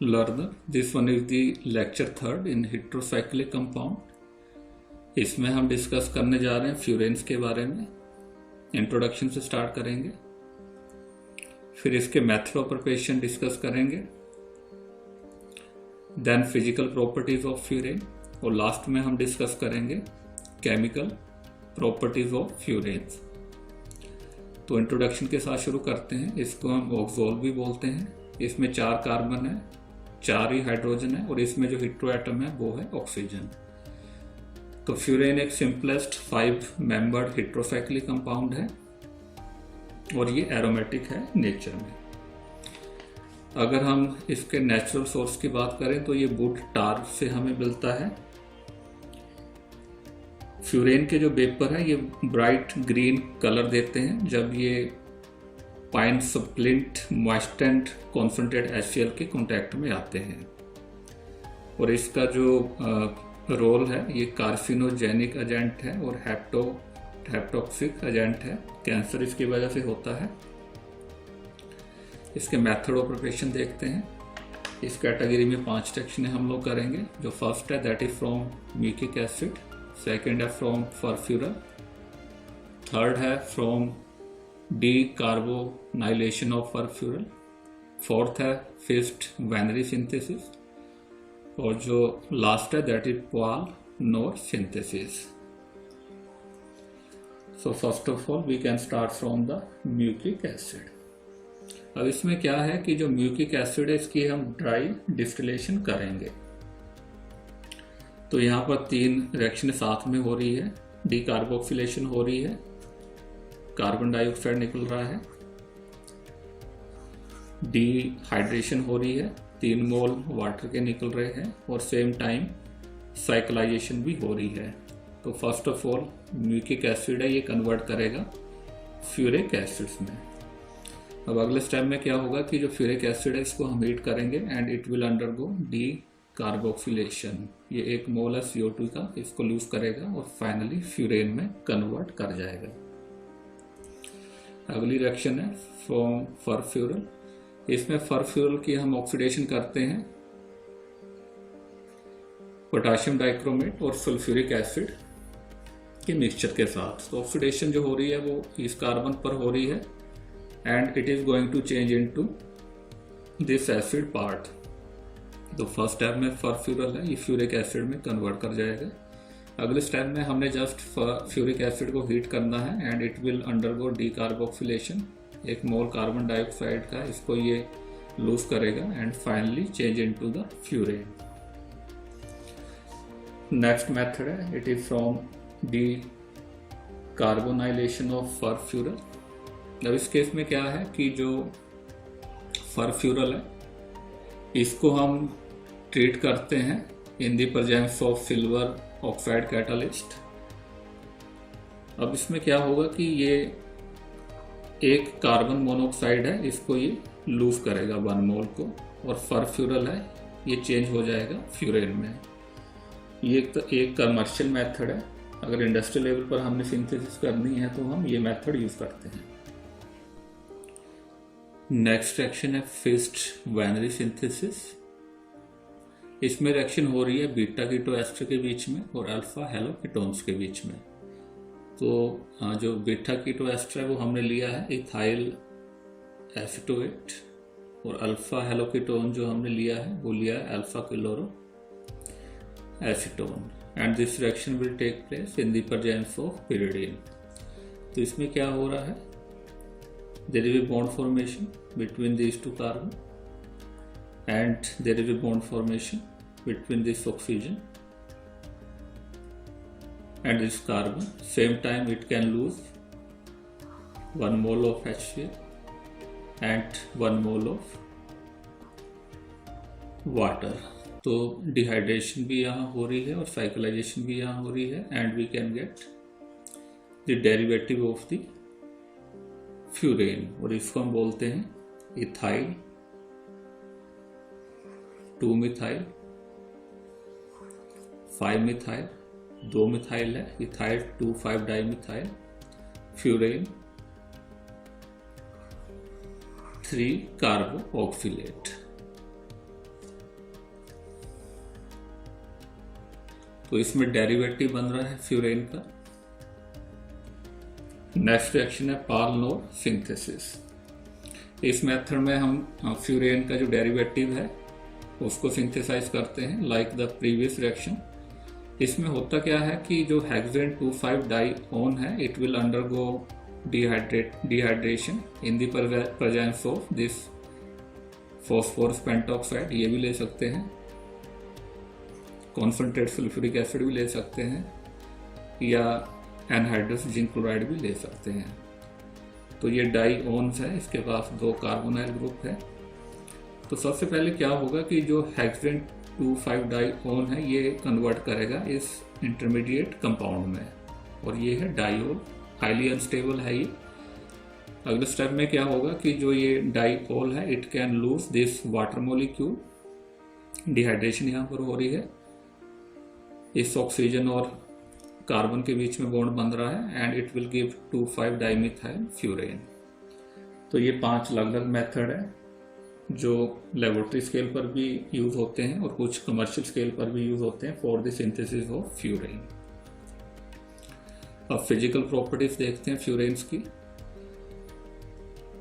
learner. This one is the lecture third in heterocyclic compound. इसमें हम discuss करने जा रहे हैं फ्यूरेन्स के बारे में. इंट्रोडक्शन से स्टार्ट करेंगे, फिर इसके मेथड ऑफ प्रिपरेशन डिस्कस करेंगे, then physical properties of furan, और लास्ट में हम डिस्कस करेंगे केमिकल प्रॉपर्टीज ऑफ फ्यूरेन्स. तो इंट्रोडक्शन के साथ शुरू करते हैं. इसको हम ऑक्सोल भी बोलते हैं. इसमें 4 कार्बन है, 4 ही हाइड्रोजन है, और इसमें जो हेटेरो एटम है वो है ऑक्सीजन. तो फ्यूरेन एक सिंपलेस्ट 5 मेंबर्ड हेटेरोसाइक्लिक कंपाउंड है और ये एरोमेटिक है नेचर में. अगर हम इसके नेचुरल सोर्स की बात करें तो ये वुड टार से हमें मिलता है. फ्यूरेन के जो वेपर है ये ब्राइट ग्रीन कलर देते हैं जब ये पाइन स्प्लिंट मॉइस्टेंड कॉन्सेंट्रेट HCl के कांटेक्ट में आते हैं. और इसका जो रोल है ये कार्सिनोजेनिक एजेंट है और हेप्टोक्सिक एजेंट है. कैंसर इसकी वजह से होता है. इसके मेथड ऑफ प्रिपरेशन देखते हैं. इस कैटेगरी में 5 रिएक्शनें हम लोग करेंगे. जो फर्स्ट है that is from mucic acid, second है फ्रॉम फरफ्यूरल, थर्ड है from decarbonylation of furfural, fourth है फिस्ट वाइनरी सिंथेसिस, और जो लास्ट है that is Paal Knorr synthesis. So first of all we can start from the mucic acid. अब इसमें क्या है कि जो म्यूकिक एसिड है इसकी हम ड्राई डिस्टिलेशन करेंगे. तो यहाँ पर 3 रिएक्शन साथ में हो रही है. डीकार्बोक्सिलेशन हो रही है, कार्बन डाइऑक्साइड निकल रहा है, डिहाइड्रेशन हो रही है, 3 मोल वाटर के निकल रहे हैं, और सेम टाइम साइक्लाइजेशन भी हो रही है. तो फर्स्ट ऑफ ऑल म्यूकिक एसिड है ये कन्वर्ट करेगा फ्यूरिक एसिड्स में. अब अगले स्टेप में क्या होगा कि जो फ्यूरिक एसिड है इसको हम हीट करेंगे and it will undergo decarboxylation. ये 1 मोल है CO2 का, इसको लूज करेगा और फाइनली फ्यूरेन में कन्वर्ट कर जाएगा. अगली रिएक्शन है फ्रॉम फरफ्यूरल. इसमें फरफ्यूरल की हम ऑक्सीडेशन करते हैं पोटेशियम डाइक्रोमेट और सल्फ्यूरिक एसिड के मिक्सचर के साथ. तो ऑक्सीडेशन जो हो रही है वो इस कार्बन पर हो रही है and it is going to change into this acid part. तो फर्स्ट स्टेप में फरफ्यूरल है ये फ्यूरिक एसिड में कन्वर्ट कर जाएगा. अगले स्टेप में हमने जस्ट फ्यूरिक एसिड को हीट करना है and it will undergo decarboxylation. 1 mole carbon dioxide का इसको ये लूज करेगा and finally change into the furan. Next method है it is from decarbonylation of furfural. अब इस केस में क्या है कि जो फरफ्यूरल है इसको हम ट्रीट करते हैं इन the presence of silver oxide catalyst. अब इसमें क्या होगा कि ये 1 कार्बन मोनोऑक्साइड है इसको ये लूज करेगा 1 मोल को, और फरफ्यूरल है ये चेंज हो जाएगा फ्यूरेन में. ये एक कमर्शियल मेथड है. अगर इंडस्ट्रियल लेवल पर हमने सिंथेसिस करनी है तो हम ये मेथड यूज करते हैं. नेक्स्ट रिएक्शन है फिस्ट वाइनरी सिंथेसिस. इसमें रिएक्शन हो रही है बीटा कीटो एस्टर के बीच में और अल्फा हेलो कीटोन्स के बीच में. तो जो बीटा कीटो एस्टर है वो हमने लिया है इथाइल एसीटोएट, और अल्फा हेलो कीटोन जो हमने लिया है वो लिया है alpha chloro acetone. And this reaction will take place in the presence of pyridine. तो इसमें क्या हो रहा है, there is a bond formation between these 2 carbon and there is a bond formation between this oxygen and this carbon. Same time it can lose 1 mole of HCl and 1 mole of water. तो dehydration भी यहाँ हो रही है और cyclisation भी यहाँ हो रही है and we can get the derivative of the furan, और इसको हम बोलते हैं इथाइल 2 मिथाइल 5 मिथाइल 2 मिथाइल है इथाइल 2,5 डाइमिथाइल फ्यूरेन 3 कार्बोक्सिलेट. तो इसमें डेरिवेटिव बन रहा है फ्यूरेन का। नेक्स्ट रिएक्शन है पाल-नोर सिंथेसिस। इस मेथड में हम फ्यूरेन का जो डेरिवेटिव है उसको सिंथेसाइज करते हैं लाइक द प्रीवियस रिएक्शन। इसमें होता क्या है कि जो हेक्सेन 2,5 डाइओन है it will undergo dehydration in the presence of this phosphorus pentoxide, ये भी ले सकते हैं। कॉन्सेंट्रेट सल्फ्यूरिक एसिड भी ले सकते हैं या एनहाइड्रस जिंक क्लोराइड भी ले सकते हैं। तो ये डाइओन्स है, इसके पास 2 कार्बोनाइल ग्रुप है। तो सबसे पहले क्या होगा कि जो हेक्सेन 2,5 डाइओन है ये कन्वर्ट करेगा इस इंटरमीडिएट कंपाउंड में, और ये है डाइओल, हाईली अनस्टेबल है ये। अगले स्टेप में क्या होगा कि जो ये डाइओल है it can lose this water molecule, dehydration यहाँ पर हो रही है, इस ऑक्सीजन और कार्बन के बीच में बॉन्ड बन रहा है and it will give 2,5 dimethyl furan. तो ये 5 अलग अलग मेथड है जो लेबोरेटरी स्केल पर भी यूज होते हैं और कुछ कमर्शियल स्केल पर भी यूज होते हैं for the synthesis of furan. अब फिजिकल प्रॉपर्टीज देखते हैं फ्यूरेन्स की।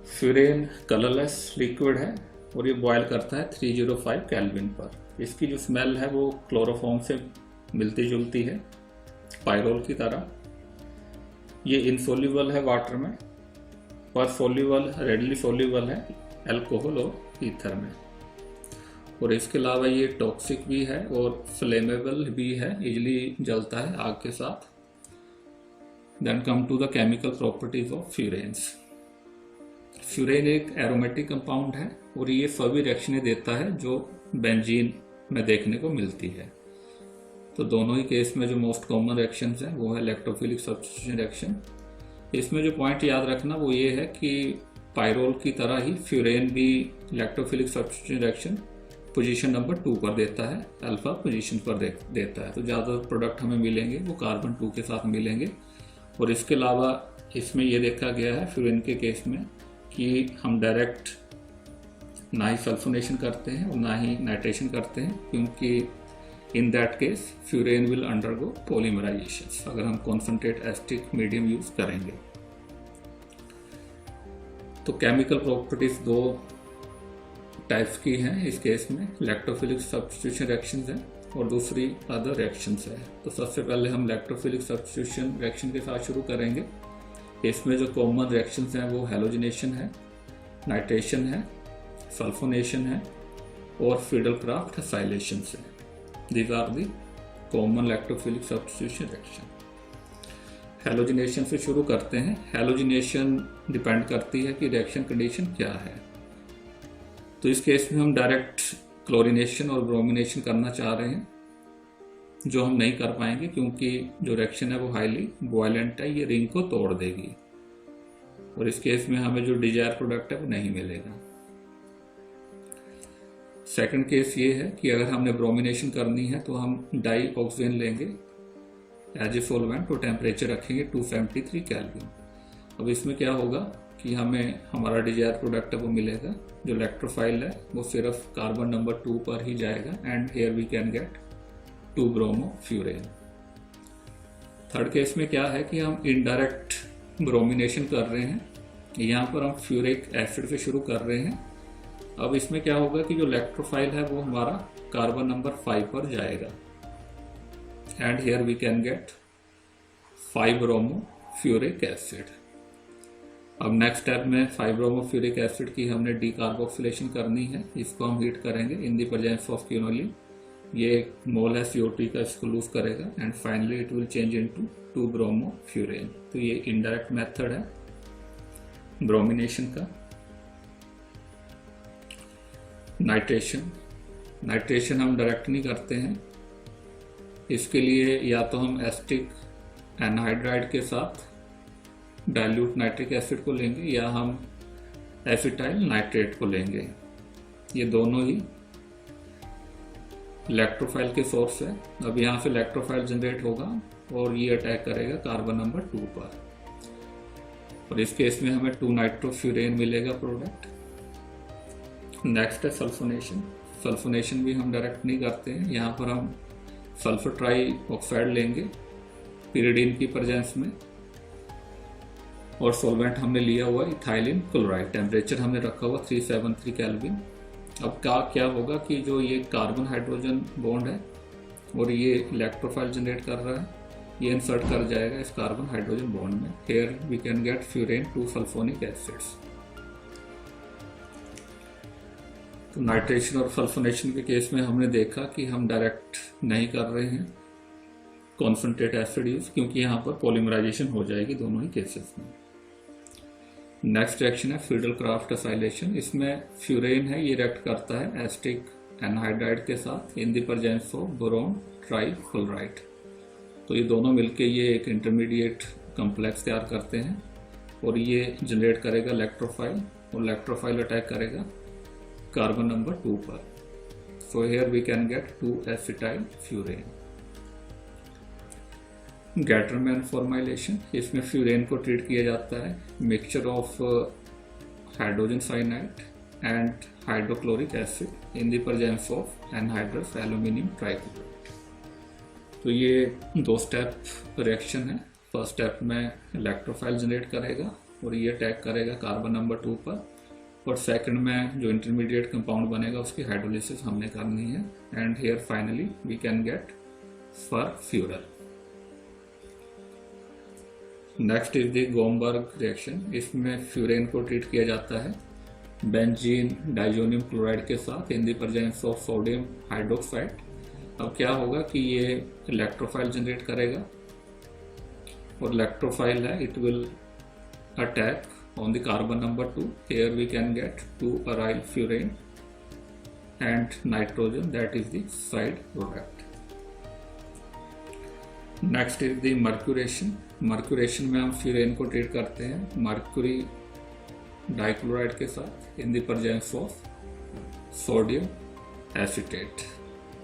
फ्यूरेन कलरलेस लिक्विड है और ये बॉयल करता है 305 केल्विन पर। इसकी जो स्मेल है वो क्लोरोफॉर्म से मिलती जुलती है, पायरोल की तरह। ये इनसोल्यूबल है वाटर में, पर सोल्यूबल, रेडली सोल्यूबल है अल्कोहल और ईथर में। और इसके अलावा ये टॉक्सिक भी है और फ्लेमेबल भी है, इजिली जलता है आग के साथ। Then come to the chemical properties of furans. Furan एक एरोमेटिक कंपाउंड है और ये सभी रिएक्शनें देता है जो बेंजीन में देखने को मिलती है। तो दोनों ही केस में जो मोस्ट कॉमन रिएक्शन है वो है इलेक्ट्रोफिलिक सब्स्टिट्यूशन रिएक्शन। इसमें जो पॉइंट याद रखना वो ये है कि पायरोल की तरह ही फ्यूरेन भी electrophilic substitution reaction position number 2 पर देता है, अल्फा पोजीशन पर देता है। तो ज़्यादा प्रोडक्ट हमें मिलेंगे वो कार्बन 2 के साथ मिलेंगे। और इसके अलावा इसमें ये देखा गया है फ्यूरेन के केस में कि हम डायरेक्ट ना ही सल्फोनेशन करते हैं और ना ही नाइट्रेशन करते हैं, क्योंकि in that case furan will undergo polymerization अगर हम कॉन्सेंट्रेट एसिटिक मीडियम यूज करेंगे। तो केमिकल प्रॉपर्टीज 2 टाइप्स की हैं इस केस में, इलेक्ट्रोफिलिक सब्स्टिट्यूशन रिएक्शंस हैं और दूसरी अदर रिएक्शंस है। तो सबसे पहले हम इलेक्ट्रोफिलिक सब्स्टिट्यूशन रिएक्शन के साथ शुरू करेंगे। इसमें जो कॉमन रिएक्शंस हैं वो हैलोजिनेशन है, नाइट्रेशन है, सल्फोनेशन है और फिडलक्राफ्ट एसाइलेशन है। These are the common electrophilic substitution reaction. Halogenation से शुरू करते हैं। हैलोजिनेशन डिपेंड करती है कि रिएक्शन कंडीशन क्या है। तो इस केस में हम डायरेक्ट क्लोरीनेशन और ब्रोमिनेशन करना चाह रहे हैं, जो हम नहीं कर पाएंगे क्योंकि जो रिएक्शन है वो हाईली बॉयलेंट है, ये रिंग को तोड़ देगी और इस केस में हमें जो डिजायर प्रोडक्ट है वो नहीं मिलेगा। सेकंड केस ये है कि अगर हमने ब्रोमिनेशन करनी है तो हम डाई ऑक्सीजन लेंगे एज ए सोलवेंट और टेम्परेचर रखेंगे 273 केल्विन। अब इसमें क्या होगा कि हमें हमारा डिजायर प्रोडक्ट है वो मिलेगा। जो इलेक्ट्रोफाइल है वो सिर्फ कार्बन नंबर 2 पर ही जाएगा and here we can get 2 bromo furan. Third case में क्या है कि हम इनडायरेक्ट ब्रोमिनेशन कर रहे हैं। यहाँ पर हम फ्यूरिक एसिड से शुरू कर रहे हैं। अब इसमें क्या होगा कि जो इलेक्ट्रोफाइल है वो हमारा कार्बन नंबर 5 पर जाएगा and here we can get 5 bromo furoic acid. अब नेक्स्ट स्टेप में 5 ब्रोमो फ्यूरिक एसिड की हमने डीकार्बोक्सिलेशन करनी है। इसको हम हीट करेंगे इन द प्रेजेंस ऑफ क्विनोलिन। ये एक मोल है CO2 का, इसको लूज करेगा and finally it will change into 2 bromo furan. तो ये इनडायरेक्ट मेथड है ब्रोमिनेशन का। नाइट्रेशन हम डायरेक्ट नहीं करते हैं। इसके लिए या तो हम एसिटिक एनहाइड्राइड के साथ डाइल्यूट नाइट्रिक एसिड को लेंगे या हम एसिटाइल नाइट्रेट को लेंगे। ये दोनों ही इलेक्ट्रोफाइल के सोर्स है। अब यहाँ से इलेक्ट्रोफाइल जनरेट होगा और ये अटैक करेगा कार्बन नंबर 2 पर और इस केस में हमें 2 नाइट्रोफ्यूरेन मिलेगा प्रोडक्ट। नेक्स्ट है सल्फोनेशन। सल्फोनेशन भी हम डायरेक्ट नहीं करते हैं। यहाँ पर हम सल्फर ट्राई ऑक्साइड लेंगे pyridine की प्रेजेंस में, और सॉल्वेंट हमने लिया हुआ इथाइलिन क्लोराइड, टेम्परेचर हमने रखा हुआ 373 केल्विन। अब क्या होगा कि जो ये कार्बन हाइड्रोजन बॉन्ड है और ये इलेक्ट्रोफाइल जनरेट कर रहा है, ये इंसर्ट कर जाएगा इस कार्बन हाइड्रोजन बॉन्ड में। Here we can get furan 2 sulfonic acids. तो नाइट्रेशन और सल्फोनेशन के केस में हमने देखा कि हम डायरेक्ट नहीं कर रहे हैं कॉन्सेंट्रेट एसिड यूज, क्योंकि यहाँ पर पॉलीमराइजेशन हो जाएगी दोनों ही केसेस में। नेक्स्ट रिएक्शन है फ्रीडल क्राफ्ट एसाइलेशन। इसमें फ्यूरेन है, ये रिएक्ट करता है एसिटिक एनहाइड्राइड के साथ in the presence of boron trichloride. तो ये दोनों मिलके ये एक इंटरमीडिएट कॉम्प्लेक्स तैयार करते हैं और ये जनरेट करेगा इलेक्ट्रोफाइल, और इलेक्ट्रोफाइल अटैक करेगा कार्बन नंबर 2 पर। So here we can get 2 acetyl furan. Gattermann formylation, इसमें फ्यूरेन को ट्रीट किया जाता है mixture of hydrogen cyanide and hydrochloric acid in the presence of anhydrous aluminium trichloride. तो ये 2 स्टेप रिएक्शन है। फर्स्ट स्टेप में इलेक्ट्रोफाइल जनरेट करेगा और ये अटैक करेगा कार्बन नंबर 2 पर, और सेकंड में जो इंटरमीडिएट कंपाउंड बनेगा उसकी हाइड्रोलिसिस हमने करनी है। And here finally we can get furfural. Next is the Gomberg reaction. इसमें फ्यूरेन को ट्रीट किया जाता है बेंजीन डाइजोनियम क्लोराइड के साथ in the presence of sodium hydroxide. अब क्या होगा कि ये इलेक्ट्रोफाइल जनरेट करेगा, और इलेक्ट्रोफाइल है it will attack on the carbon number 2. Here we can get 2 aryl furane and nitrogen, that is the side product. Next is the mercuration. Mercuration में हम फ्यूरेन को ट्रीट करते हैं मर्क्यूरी डाइक्लोराइड के साथ in the presence of sodium acetate.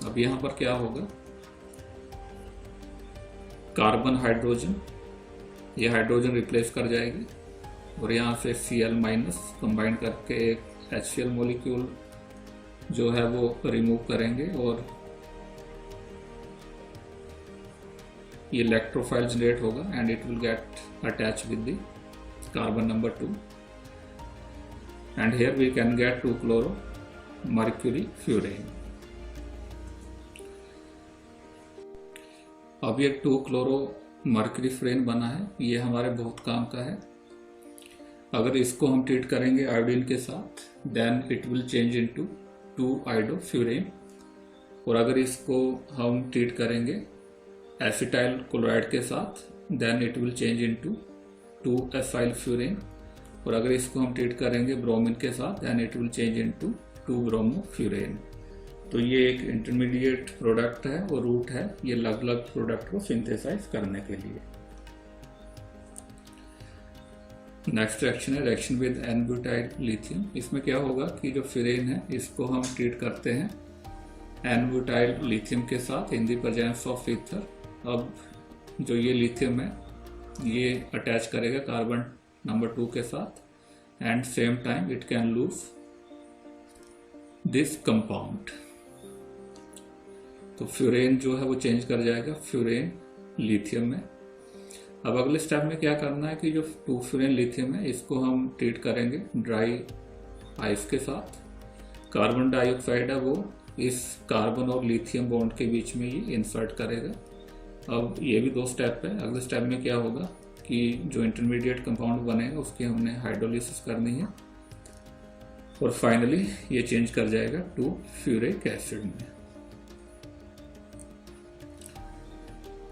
अब यहाँ पर क्या होगा, कार्बन हाइड्रोजन, ये हाइड्रोजन रिप्लेस कर जाएगी और यहाँ से Cl- कंबाइन करके एक HCl मॉलिक्यूल जो है वो रिमूव करेंगे, और ये इलेक्ट्रोफाइल जनरेट होगा and it will get attach with the carbon number 2 and here we can get 2 chloro mercury furan. अब ये 2 क्लोरो मर्क्यूरी फ्यूरेन बना है, ये हमारे बहुत काम का है। अगर इसको हम ट्रीट करेंगे आयोडीन के साथ then it will change into 2 iodofuran, और अगर इसको हम ट्रीट करेंगे एसिटाइल क्लोराइड के साथ then it will change into 2 acyl furan, और अगर इसको हम ट्रीट करेंगे ब्रोमीन के साथ then it will change into 2 bromofuran. तो ये एक इंटरमीडिएट प्रोडक्ट है और रूट है ये अलग अलग प्रोडक्ट को सिंथेसाइज करने के लिए। नेक्स्ट रिएक्शन है रिएक्शन विद एन-ब्यूटाइल लिथियम। इसमें क्या होगा कि जो फ्यूरेन है इसको हम ट्रीट करते हैं एन-ब्यूटाइल लिथियम के साथ in the presence of ether. अब जो ये लिथियम है ये अटैच करेगा कार्बन नंबर 2 के साथ and same time it can lose this compound. तो फ्यूरेन जो है वो चेंज कर जाएगा फ्यूरेन लिथियम में। अब अगले स्टेप में क्या करना है कि जो 2 फ्यूरेन लिथियम है इसको हम ट्रीट करेंगे ड्राई आइस के साथ। कार्बन डाइऑक्साइड है वो इस कार्बन और लिथियम बॉन्ड के बीच में ये इंसर्ट करेगा। अब ये भी 2 स्टेप है। अगले स्टेप में क्या होगा कि जो इंटरमीडिएट कंपाउंड बनेगा उसकी हमने हाइड्रोलिसिस करनी है, और फाइनली ये चेंज कर जाएगा 2 फ्यूरिक एसिड में।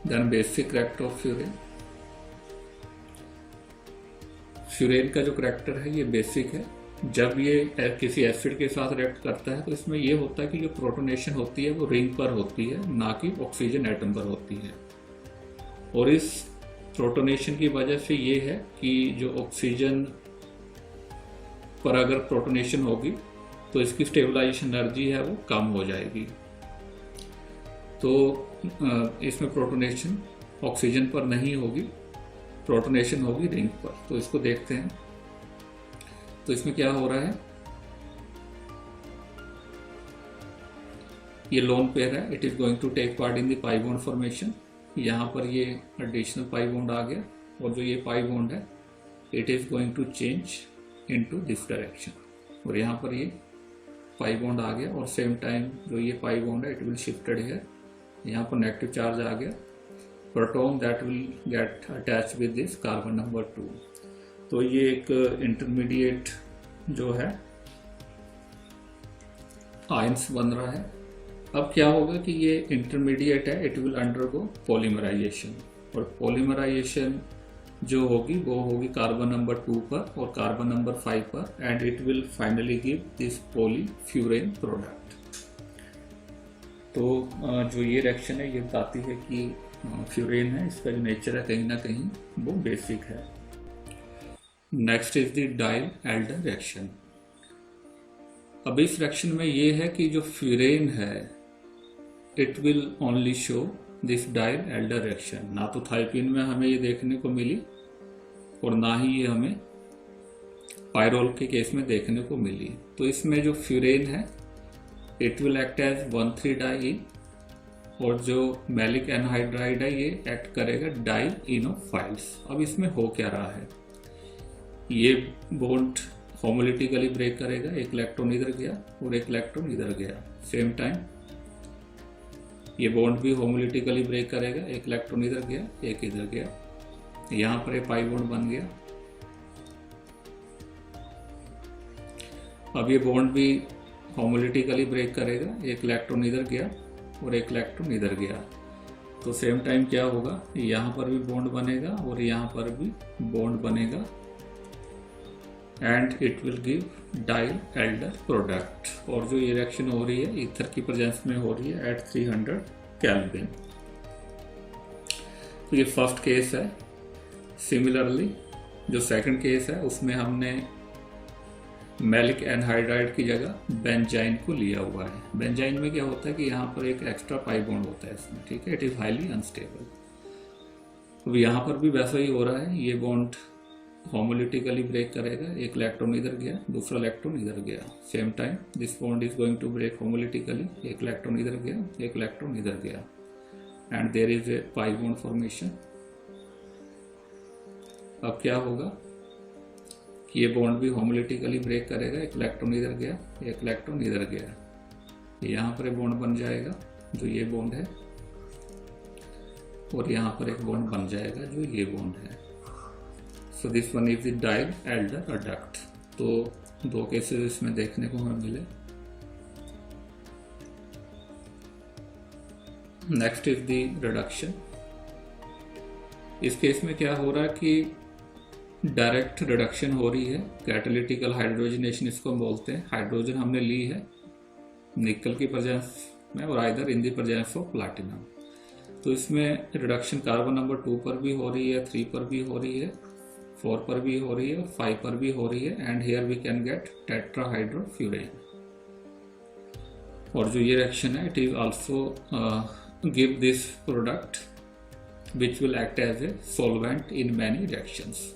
Then basic character of furan. Furan का जो करैक्टर है ये बेसिक है। जब ये किसी एसिड के साथ रिएक्ट करता है तो इसमें ये होता है कि जो प्रोटोनेशन होती है वो रिंग पर होती है, ना कि ऑक्सीजन एटम पर होती है। और इस प्रोटोनेशन की वजह से ये है कि जो ऑक्सीजन पर अगर प्रोटोनेशन होगी तो इसकी स्टेबलाइजेशन एनर्जी है वो कम हो जाएगी। तो इसमें प्रोटोनेशन ऑक्सीजन पर नहीं होगी, प्रोटोनेशन होगी रिंग पर। तो इसको देखते हैं। तो इसमें क्या हो रहा है ये लोन पेयर है, it is going to take part in the pi bond formation. यहाँ पर ये एडिशनल पाई बॉन्ड आ गया, और जो ये पाई बॉन्ड है it is going to change into this direction, और यहाँ पर ये पाई बॉन्ड आ गया, और सेम टाइम जो ये पाई बॉन्ड है इट विल शिफ्टेड है, यहाँ पर नेगेटिव चार्ज आ गया, proton that will get attach with this carbon number 2। तो ये एक इंटरमीडिएट जो है आयंस बन रहा है। अब क्या होगा कि ये इंटरमीडिएट है, इट विल अंडरगो पॉलीमराइजेशन, और पॉलीमराइजेशन जो होगी वो होगी कार्बन नंबर 2 पर और कार्बन नंबर 5 पर, and it will finally give this polyfuran product. तो जो ये रिएक्शन है ये बताती है कि फ्यूरेन है, इसका जो नेचर है कहीं ना कहीं वो बेसिक है। Next is the dial Elder reaction. अब इस रिएक्शन में ये है कि जो फ्यूरेन है it will only show this dial Elder reaction. ना तो थाइपीन में हमें ये देखने को मिली और ना ही ये हमें पायरोल के केस में देखने को मिली। तो इसमें जो फ्यूरेन है it will act as 1,3 diene, और जो मैलिक एनहाइड्राइड है ये एक्ट करेगा डाई इनोफाइल्स। अब इसमें हो क्या रहा है, ये बॉन्ड होमोलिटिकली ब्रेक करेगा, एक इलेक्ट्रॉन इधर गया और एक इलेक्ट्रॉन इधर गया। सेम टाइम ये बॉन्ड भी होमोलिटिकली ब्रेक करेगा, एक इलेक्ट्रॉन इधर गया एक इधर गया, यहाँ पर एक पाई बॉन्ड बन गया। अब ये बॉन्ड भी होमोलिटिकली ब्रेक करेगा, एक इलेक्ट्रॉन इधर गया और एक इलेक्ट्रॉन इधर गया। तो सेम टाइम क्या होगा, यहाँ पर भी बॉन्ड बनेगा और यहाँ पर भी बॉन्ड बनेगा, and it will give dial Elder product. और जो ये रिएक्शन हो रही है ईथर की प्रेजेंस में हो रही है एट 300 केल्विन। तो ये फर्स्ट केस है। सिमिलरली जो सेकंड केस है उसमें हमने मैलिक एनहाइड्राइड की जगह बेंजाइन को लिया हुआ है। बेंजाइन में क्या होता है कि यहाँ पर एक एक्स्ट्रा पाई बॉन्ड होता है इसमें, ठीक है, इट इज हाईली अनस्टेबल। अब यहाँ पर भी वैसा ही हो रहा है, ये बॉन्ड होमोलिटिकली ब्रेक करेगा, एक इलेक्ट्रॉन इधर गया दूसरा इलेक्ट्रॉन इधर गया। Same time this bond is going to break homolytically, एक इलेक्ट्रॉन इधर गया एक इलेक्ट्रॉन इधर गया, and there is a pi bond formation. अब क्या होगा कि ये बॉन्ड भी होमोलिटिकली ब्रेक करेगा, एक इलेक्ट्रॉन इधर गया एक इलेक्ट्रॉन इधर गया, यहाँ पर एक बॉन्ड बन जाएगा जो ये बॉन्ड है, और यहाँ पर एक बॉन्ड बन जाएगा जो ये बॉन्ड है। So this one is the dial Elder adduct. तो दो केसेस इसमें देखने को हमें मिले। Next is the reduction. इस केस में क्या हो रहा है कि डायरेक्ट रिडक्शन हो रही है, कैटालिटिकल हाइड्रोजनेशन इसको हम बोलते हैं। हाइड्रोजन हमने ली है निकल की प्रेजेंस में और either in the presence of platinum. तो इसमें रिडक्शन कार्बन नंबर 2 पर भी हो रही है, 3 पर भी हो रही है, 4 पर भी हो रही है और 5 पर भी हो रही है, and here we can get tetrahydrofuran. और जो ये रिएक्शन है it is also give this product which will act as a solvent in many reactions.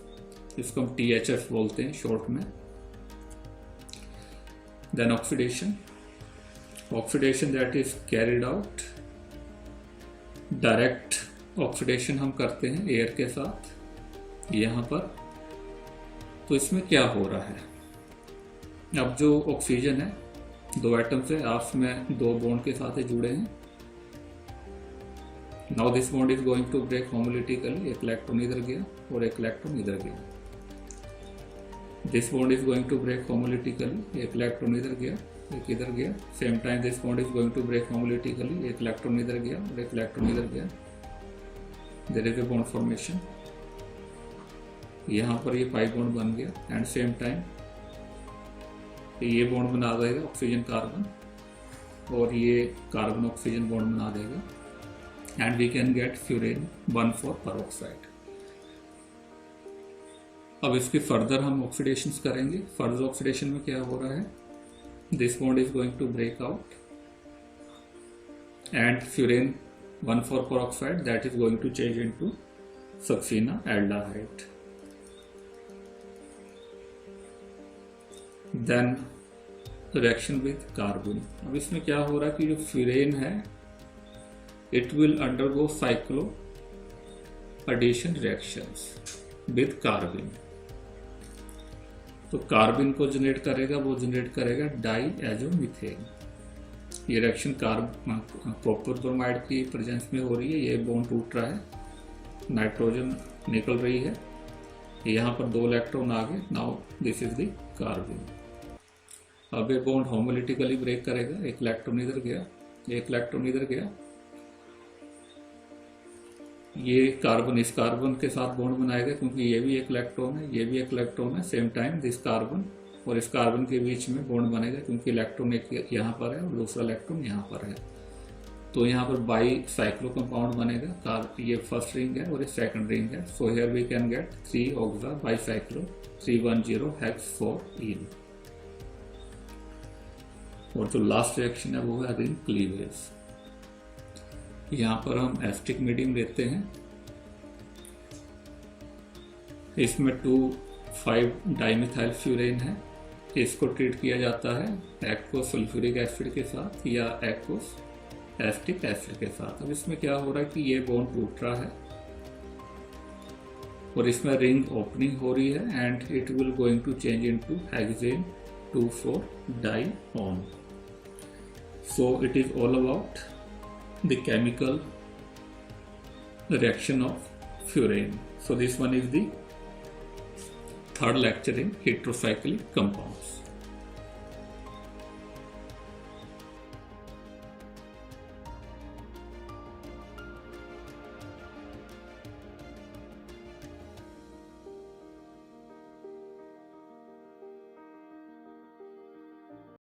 इसको हम THF बोलते हैं शॉर्ट में। Then oxidation. Oxidation that is carried out, direct oxidation हम करते हैं एयर के साथ यहाँ पर। तो इसमें क्या हो रहा है, अब जो ऑक्सीजन है दो एटम्स है, आपस में दो बॉन्ड के साथ जुड़े हैं। Now this bond is going to break homolytically, एक इलेक्ट्रॉन इधर गया और एक इलेक्ट्रॉन इधर गया। This bond is going to break homolytically, एक इलेक्ट्रॉन इधर गया एक इधर गया। Same time this bond is going to break homolytically, एक इलेक्ट्रॉन इधर गया और एक इलेक्ट्रॉन इधर गया। There is a bond formation, यहाँ पर ये पाई बॉन्ड बन गया, एंड सेम टाइम ये बॉन्ड बना देगा ऑक्सीजन कार्बन, और ये कार्बन ऑक्सीजन बॉन्ड बना देगा, and we can get furan 1,4-peroxide। अब इसके फर्दर हम ऑक्सीडेशन करेंगे। फर्दर ऑक्सीडेशन में क्या हो रहा है, this bond is going to break out and furan 1,4-peroxide that is going to change into succinaldehyde. Then reaction with carbon. अब इसमें क्या हो रहा है कि जो फ्यूरेन है it will undergo cycloaddition reactions with carbon. तो कार्बन को जनरेट करेगा, वो जनरेट करेगा डाईएजोमीथेन। ये रिएक्शन कॉपर ब्रोमाइड की प्रेजेंस में हो रही है। ये बॉन्ड टूट रहा है, नाइट्रोजन निकल रही है, यहाँ पर 2 इलेक्ट्रॉन आ गए। Now this is the carbon. अब ये बॉन्ड होमोलिटिकली ब्रेक करेगा। एक इलेक्ट्रॉन इधर गया, एक इलेक्ट्रॉन इधर गया। ये कार्बन इस कार्बन के साथ बॉन्ड बनाएगा क्योंकि ये भी एक इलेक्ट्रॉन है, ये भी एक इलेक्ट्रॉन है। सेम टाइम दिस कार्बन और इस कार्बन के बीच में बॉन्ड बनेगा क्योंकि इलेक्ट्रॉन एक यहाँ पर है और दूसरा इलेक्ट्रॉन यहाँ पर है। तो यहाँ पर बाई साइक्लो कंपाउंड बनेगा। ये फर्स्ट रिंग है और ये सेकंड रिंग है। So here we can get 3 oxa bi cyclo 310 hex 4-ene। और जो लास्ट रिएक्शन है वो है रिंग क्लीवेज। यहाँ पर हम एसिटिक मीडियम लेते हैं। इसमें 2,5 डाइमिथाइल फ्यूरेन है। इसको ट्रीट किया जाता है एक्वस सल्फ्यूरिक एसिड के साथ या एक्वस एसिटिक एसिड के साथ। अब इसमें क्या हो रहा है कि ये बॉन्ड टूट रहा है और इसमें रिंग ओपनिंग हो रही है and it will going to change into hexane 2,4 dione. So it is all about the chemical reaction of furane. So this one is the third lecture in heterocyclic compounds.